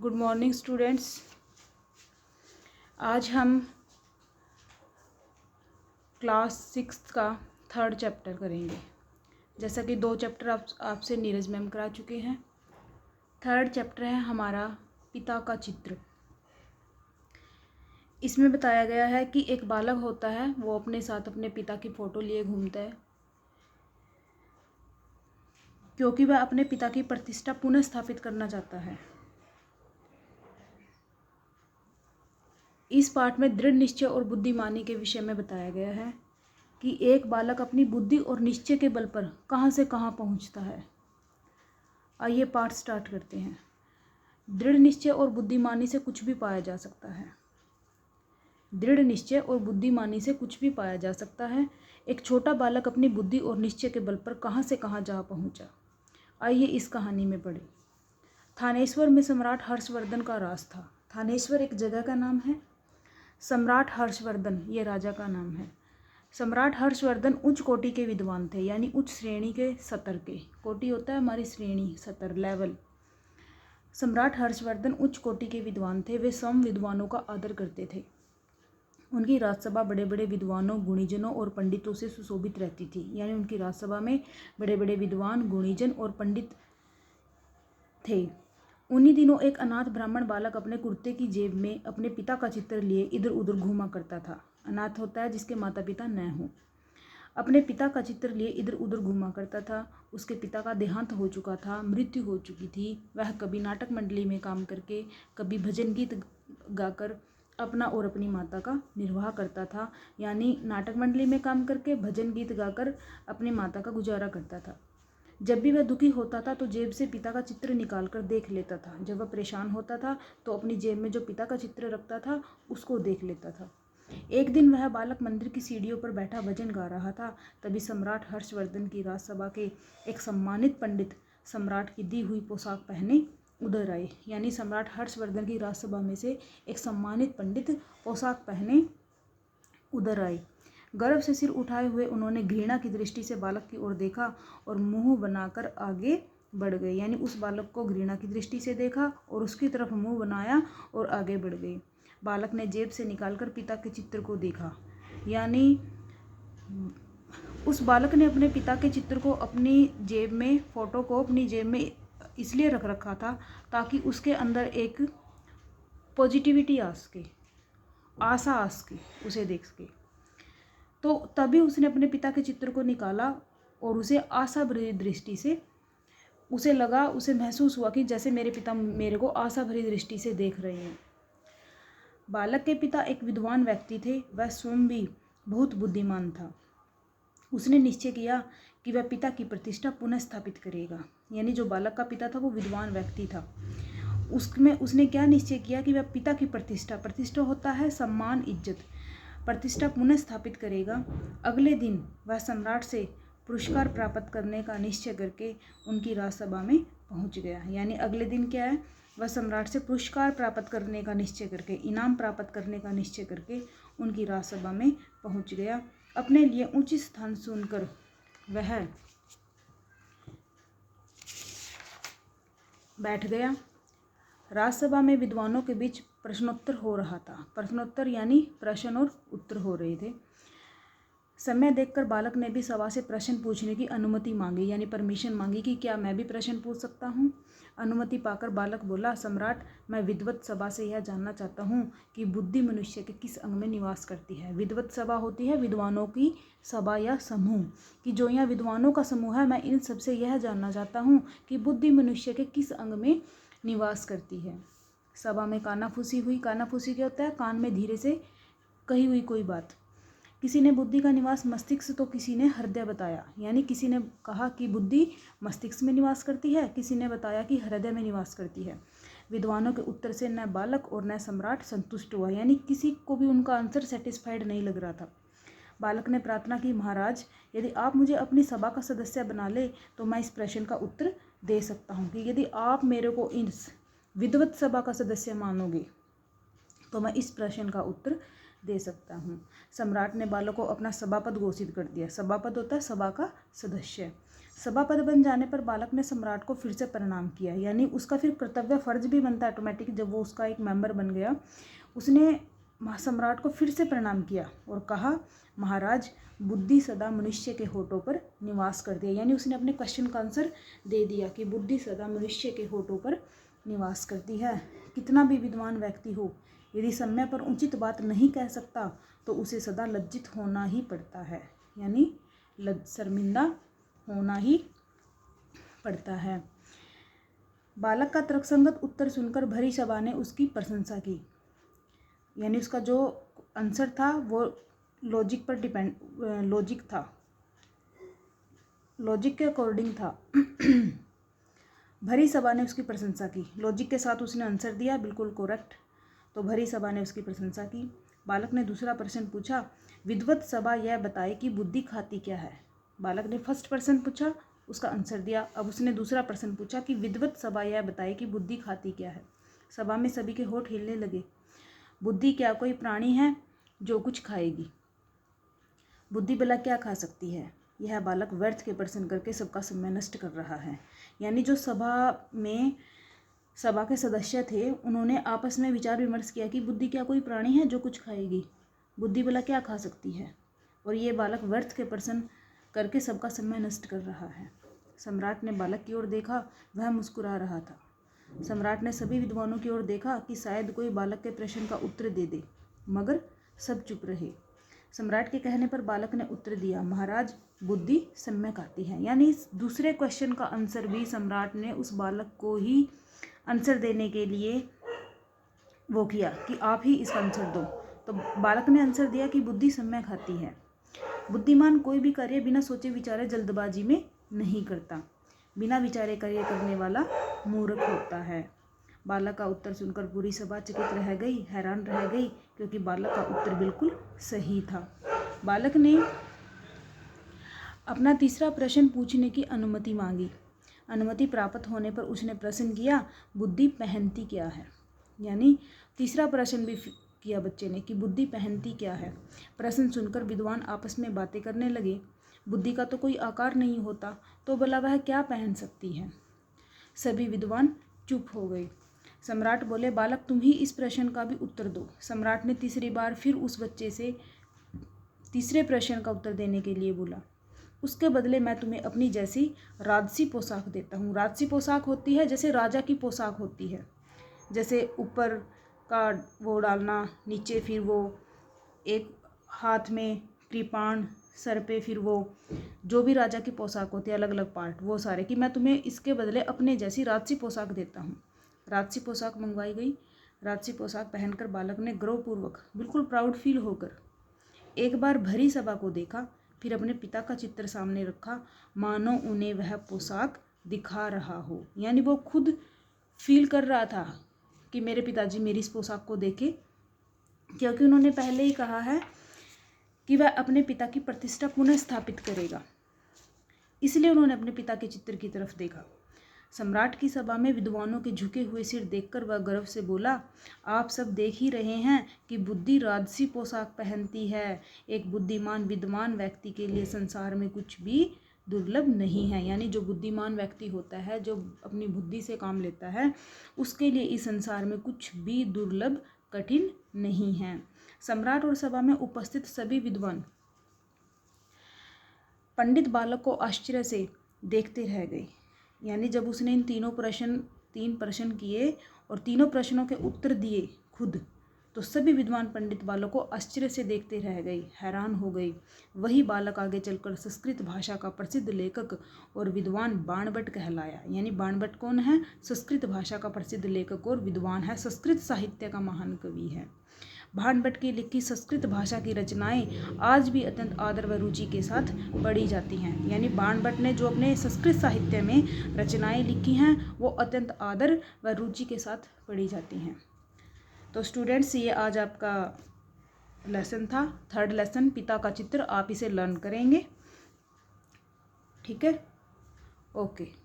Good morning students. आज हम class 6 का 3rd चैप्टर करेंगे। जैसा कि 2 चैप्टर आपसे नीरज मैम करा चुके हैं। 3rd चैप्टर है हमारा पिता का चित्र। इसमें बताया गया है कि एक बालक होता है, वो अपने साथ अपने पिता की फ़ोटो लिए घूमता है क्योंकि वह अपने पिता की प्रतिष्ठा पुनः स्थापित करना चाहता है। इस पाठ में दृढ़ निश्चय और बुद्धिमानी के विषय में बताया गया है कि एक बालक अपनी बुद्धि और निश्चय के बल पर कहाँ से कहाँ पहुँचता है। आइए पाठ स्टार्ट करते हैं। दृढ़ निश्चय और बुद्धिमानी से कुछ भी पाया जा सकता है। दृढ़ निश्चय और बुद्धिमानी से कुछ भी पाया जा सकता है। एक छोटा बालक अपनी बुद्धि और निश्चय के बल पर कहाँ से कहाँ जा पहुँचा। आइए इस कहानी में पढ़ें। थानेश्वर में सम्राट हर्षवर्धन का राज था। थानेश्वर एक जगह का नाम है। सम्राट हर्षवर्धन ये राजा का नाम है। सम्राट हर्षवर्धन उच्च कोटि के विद्वान थे, यानी उच्च श्रेणी के सतर के। कोटि होता है हमारी श्रेणी, सतर लेवल। सम्राट हर्षवर्धन उच्च कोटि के विद्वान थे। वे सम विद्वानों का आदर करते थे। उनकी राजसभा बड़े बड़े विद्वानों, गुणीजनों और पंडितों से सुशोभित रहती थी, यानी उनकी राजसभा में बड़े बड़े विद्वान, गुणीजन और पंडित थे। उन्हीं दिनों एक अनाथ ब्राह्मण बालक अपने कुर्ते की जेब में अपने पिता का चित्र लिए इधर उधर घूमा करता था। अनाथ होता है जिसके माता पिता न हों। अपने पिता का चित्र लिए इधर उधर घूमा करता था। उसके पिता का देहांत हो चुका था, मृत्यु हो चुकी थी। वह कभी नाटक मंडली में काम करके, कभी भजन गीत गाकर अपना और अपनी माता का निर्वाह करता था, यानी नाटक मंडली में काम करके, भजन गीत गाकर अपनी माता का गुजारा करता था। जब भी वह दुखी होता था तो जेब से पिता का चित्र निकाल कर देख लेता था। जब वह परेशान होता था तो अपनी जेब में जो पिता का चित्र रखता था उसको देख लेता था। एक दिन वह बालक मंदिर की सीढ़ियों पर बैठा भजन गा रहा था। तभी सम्राट हर्षवर्धन की राजसभा के एक सम्मानित पंडित सम्राट की दी हुई पोशाक पहने उधर आए, यानी सम्राट हर्षवर्धन की राजसभा में से एक सम्मानित पंडित पोशाक पहने उधर आए। गर्व से सिर उठाए हुए उन्होंने घृणा की दृष्टि से बालक की ओर देखा और मुंह बनाकर आगे बढ़ गए, यानी उस बालक को घृणा की दृष्टि से देखा और उसकी तरफ मुंह बनाया और आगे बढ़ गए। बालक ने जेब से निकालकर पिता के चित्र को देखा, यानी उस बालक ने अपने पिता के चित्र को अपनी जेब में, फोटो को अपनी जेब में इसलिए रख रखा था ताकि उसके अंदर एक पॉजिटिविटी आ सके, आशा आ सके उसे देख सके। तो तभी उसने अपने पिता के चित्र को निकाला और उसे आशा भरी दृष्टि से उसे लगा, उसे महसूस हुआ कि जैसे मेरे पिता मेरे को आशा भरी दृष्टि से देख रहे हैं। बालक के पिता एक विद्वान व्यक्ति थे। वह स्वयं भी बहुत बुद्धिमान था। उसने निश्चय किया कि वह पिता की प्रतिष्ठा पुनः स्थापित करेगा, यानी जो बालक का पिता था वो विद्वान व्यक्ति था। उसमें उसने क्या निश्चय किया कि वह पिता की प्रतिष्ठा होता है सम्मान, इज्जत, प्रतिष्ठा पुनः स्थापित करेगा। अगले दिन वह सम्राट से पुरस्कार प्राप्त करने का निश्चय करके उनकी राजसभा में पहुंच गया, यानी अगले दिन क्या है, वह सम्राट से पुरस्कार प्राप्त करने का निश्चय करके, इनाम प्राप्त करने का निश्चय करके उनकी राजसभा में पहुंच गया। अपने लिए उचित स्थान चुनकर वह बैठ गया। राजसभा में विद्वानों के बीच प्रश्नोत्तर हो रहा था। प्रश्नोत्तर यानी प्रश्न और उत्तर हो रहे थे। समय देखकर बालक ने भी सभा से प्रश्न पूछने की अनुमति मांगी, यानी परमिशन मांगी कि क्या मैं भी प्रश्न पूछ सकता हूँ। अनुमति पाकर बालक बोला, सम्राट, मैं विद्वत सभा से यह जानना चाहता हूँ कि बुद्धि मनुष्य के किस अंग में निवास करती है। विद्वत सभा होती है विद्वानों की सभा या समूह, कि जो यहाँ विद्वानों का समूह है, मैं इन सबसे यह जानना चाहता हूँ कि बुद्धि मनुष्य के किस अंग में निवास करती है। सभा में कानाफूसी हुई। कानाफूसी क्या होता है, कान में धीरे से कही हुई कोई बात। किसी ने बुद्धि का निवास मस्तिष्क तो किसी ने हृदय बताया, यानी किसी ने कहा कि बुद्धि मस्तिष्क में निवास करती है, किसी ने बताया कि हृदय में निवास करती है। विद्वानों के उत्तर से न बालक और न सम्राट संतुष्ट हुआ, यानी किसी को भी उनका आंसर सेटिस्फाइड नहीं लग रहा था। बालक ने प्रार्थना की, महाराज, यदि आप मुझे अपनी सभा का सदस्य बना ले तो मैं इस प्रश्न का उत्तर दे सकता हूँ कि यदि आप मेरे को इस विद्वत सभा का सदस्य मानोगे तो मैं इस प्रश्न का उत्तर दे सकता हूँ। सम्राट ने बालक को अपना सभापति घोषित कर दिया। सभापति होता है सभा का सदस्य। सभापति बन जाने पर बालक ने सम्राट को फिर से प्रणाम किया, यानी उसका फिर कर्तव्य फर्ज भी बनता है ऑटोमेटिक, जब वो उसका एक मेंबर बन गया। उसने सम्राट को फिर से प्रणाम किया और कहा, महाराज, बुद्धि सदा मनुष्य के होठों पर निवास करती है। यानी उसने अपने क्वेश्चन का आंसर दे दिया कि बुद्धि सदा मनुष्य के होठों पर निवास करती है। कितना भी विद्वान व्यक्ति हो, यदि समय पर उचित बात नहीं कह सकता तो उसे सदा लज्जित होना ही पड़ता है, यानी शर्मिंदा होना ही पड़ता है। बालक का तर्कसंगत उत्तर सुनकर भरी सभा ने उसकी प्रशंसा की, यानी उसका जो आंसर था वो लॉजिक था, लॉजिक के अकॉर्डिंग था। भरी सभा ने उसकी प्रशंसा की, लॉजिक के साथ उसने आंसर दिया, बिल्कुल करेक्ट, तो भरी सभा ने उसकी प्रशंसा की। बालक ने दूसरा प्रश्न पूछा, विद्वत सभा यह बताए कि बुद्धि खाती क्या है। बालक ने फर्स्ट प्रश्न पूछा, उसका आंसर दिया। अब उसने दूसरा प्रश्न पूछा कि विद्वत सभा यह बताए कि बुद्धि खाती क्या है। सभा में सभी के होठ हिलने लगे। बुद्धि क्या कोई प्राणी है जो कुछ खाएगी? बुद्धि भला क्या खा सकती है? यह बालक व्यर्थ के प्रश्न करके सबका समय नष्ट कर रहा है। यानी जो सभा के सदस्य थे, उन्होंने आपस में विचार विमर्श किया कि बुद्धि क्या कोई प्राणी है जो कुछ खाएगी? बुद्धि भला क्या खा सकती है? और ये बालक व्यर्थ के प्रश्न करके सबका समय नष्ट कर रहा है। सम्राट ने बालक की ओर देखा, वह मुस्कुरा रहा था। सम्राट ने सभी विद्वानों की ओर देखा कि शायद कोई बालक के प्रश्न का उत्तर दे दे, मगर सब चुप रहे। सम्राट के कहने पर बालक ने उत्तर दिया, महाराज, बुद्धि सम्यक आती है। यानी इस दूसरे क्वेश्चन का आंसर भी सम्राट ने उस बालक को ही आंसर देने के लिए वो किया कि आप ही इसका आंसर दो। तो बालक ने आंसर दिया कि बुद्धि सम्यक आती है। बुद्धिमान कोई भी कार्य बिना सोचे विचारे जल्दबाजी में नहीं करता। बिना विचारे कार्य करने वाला मूर्ख होता है। बालक का उत्तर सुनकर पूरी सभा चकित रह गई, हैरान रह गई, क्योंकि बालक का उत्तर बिल्कुल सही था। बालक ने अपना तीसरा प्रश्न पूछने की अनुमति मांगी। अनुमति प्राप्त होने पर उसने प्रश्न किया, बुद्धि पहनती क्या है? यानी तीसरा प्रश्न भी किया बच्चे ने कि बुद्धि पहनती क्या है। प्रश्न सुनकर विद्वान आपस में बातें करने लगे। बुद्धि का तो कोई आकार नहीं होता, तो भला वह क्या पहन सकती है? सभी विद्वान चुप हो गए। सम्राट बोले, बालक, तुम ही इस प्रश्न का भी उत्तर दो। सम्राट ने तीसरी बार फिर उस बच्चे से तीसरे प्रश्न का उत्तर देने के लिए बोला। उसके बदले मैं तुम्हें अपनी जैसी राजसी पोशाक देता हूँ। राजसी पोशाक होती है जैसे राजा की पोशाक होती है, जैसे ऊपर का वो डालना, नीचे फिर वो एक हाथ में कृपाण, सर पे फिर वो जो भी राजा की पोशाक होती है, अलग अलग पार्ट, वो सारे, कि मैं तुम्हें इसके बदले अपने जैसी राजसी पोशाक देता हूँ। राजसी पोशाक मंगवाई गई। राजसी पोशाक पहनकर बालक ने गर्वपूर्वक, बिल्कुल प्राउड फील होकर एक बार भरी सभा को देखा, फिर अपने पिता का चित्र सामने रखा, मानो उन्हें वह पोशाक दिखा रहा हो। यानी वो खुद फील कर रहा था कि मेरे पिताजी मेरी इस पोशाक को देखे, क्योंकि उन्होंने पहले ही कहा है कि वह अपने पिता की प्रतिष्ठा पुनः स्थापित करेगा, इसलिए उन्होंने अपने पिता के चित्र की तरफ देखा। सम्राट की सभा में विद्वानों के झुके हुए सिर देखकर वह गर्व से बोला, आप सब देख ही रहे हैं कि बुद्धि राजसी पोशाक पहनती है। एक बुद्धिमान विद्वान व्यक्ति के लिए संसार में कुछ भी दुर्लभ नहीं है। यानी जो बुद्धिमान व्यक्ति होता है, जो अपनी बुद्धि से काम लेता है, उसके लिए इस संसार में कुछ भी दुर्लभ कठिन नहीं है। सम्राट और सभा में उपस्थित सभी विद्वान पंडित बालक को आश्चर्य से देखते रह गए। यानी जब उसने इन तीन प्रश्न किए और तीनों प्रश्नों के उत्तर दिए खुद, तो सभी विद्वान पंडित बालक को आश्चर्य से देखते रह गए, हैरान हो गए। वही बालक आगे चलकर संस्कृत भाषा का प्रसिद्ध लेखक और विद्वान बाणभट्ट कहलाया। यानी बाणभट्ट कौन है? संस्कृत भाषा का प्रसिद्ध लेखक और विद्वान है, संस्कृत साहित्य का महान कवि है। बाणभट्ट की लिखी संस्कृत भाषा की रचनाएं आज भी अत्यंत आदर व रुचि के साथ पढ़ी जाती हैं। यानी बाणभट्ट ने जो अपने संस्कृत साहित्य में रचनाएं लिखी हैं, वो अत्यंत आदर व रुचि के साथ पढ़ी जाती हैं। तो स्टूडेंट्स, ये आज आपका लेसन था, थर्ड लेसन, पिता का चित्र। आप इसे लर्न करेंगे, ठीक है? ओके।